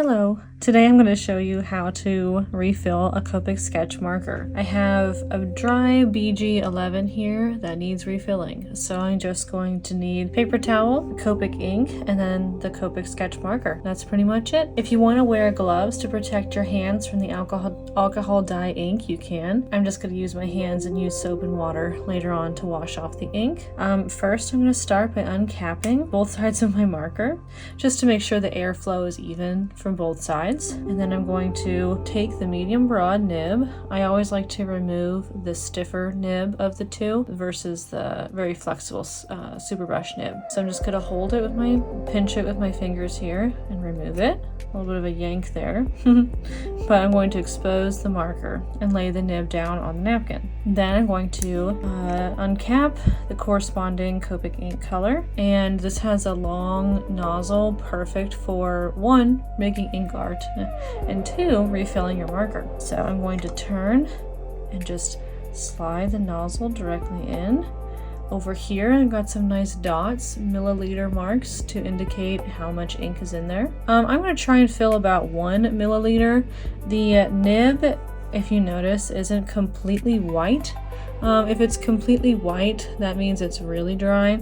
Hello! Today I'm going to show you how to refill a Copic Sketch marker. I have a dry BG11 here that needs refilling, so I'm just going to need paper towel, Copic Ink, and then the Copic Sketch marker. That's pretty much it. If you want to wear gloves to protect your hands from the alcohol dye ink, you can. I'm just going to use my hands and use soap and water later on to wash off the ink. First I'm going to start by uncapping both sides of my marker, just to make sure the airflow is even from both sides. And then I'm going to take the medium broad nib. I always like to remove the stiffer nib of the two versus the very flexible super brush nib. So I'm just going to pinch it with my fingers here and remove it. A little bit of a yank there. But I'm going to expose the marker and lay the nib down on the napkin. Then I'm going to uncap the corresponding Copic ink color. And this has a long nozzle, perfect for one, making ink art, and two, refilling your marker. So I'm going to turn and just slide the nozzle directly in. Over here I've got some nice dots, milliliter marks to indicate how much ink is in there. I'm going to try and fill about 1 milliliter. The nib, if you notice, isn't completely white. If it's completely white, that means it's really dry.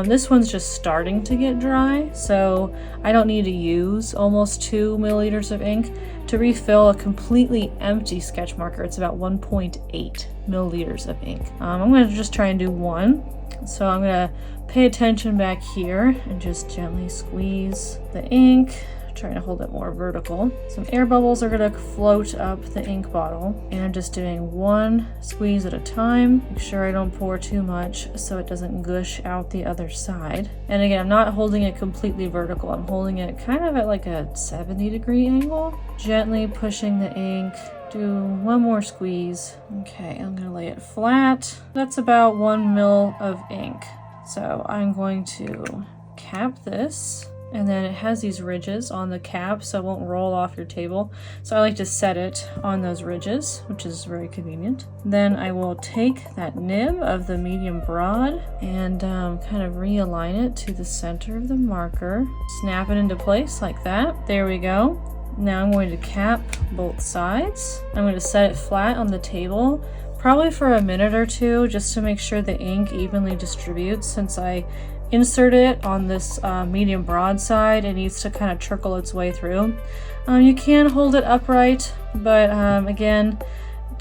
This one's just starting to get dry, so I don't need to use almost 2 milliliters of ink. To refill a completely empty sketch marker, it's about 1.8 milliliters of ink. I'm going to just try and do 1. So I'm going to pay attention back here and just gently squeeze the ink. Trying to hold it more vertical. Some air bubbles are going to float up the ink bottle, and I'm just doing 1 squeeze at a time. Make sure I don't pour too much so it doesn't gush out the other side. And again, I'm not holding it completely vertical. I'm holding it kind of at like a 70-degree angle. Gently pushing the ink. Do 1 more squeeze. Okay, I'm going to lay it flat. That's about 1 mil of ink. So I'm going to cap this. And then it has these ridges on the cap so it won't roll off your table. So I like to set it on those ridges, which is very convenient. Then I will take that nib of the medium broad and kind of realign it to the center of the marker. Snap it into place like that. There we go. Now I'm going to cap both sides. I'm going to set it flat on the table, probably for a minute or two, just to make sure the ink evenly distributes. Since I insert it on this medium broad side, it needs to kind of trickle its way through. You can hold it upright, but again,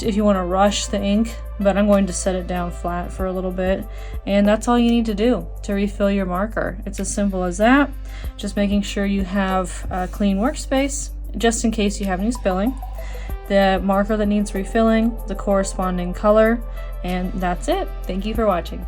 if you want to rush the ink, but I'm going to set it down flat for a little bit, and that's all you need to do to refill your marker. It's as simple as that. Just making sure you have a clean workspace, just in case you have any spilling, the marker that needs refilling, the corresponding color, and that's it. Thank you for watching.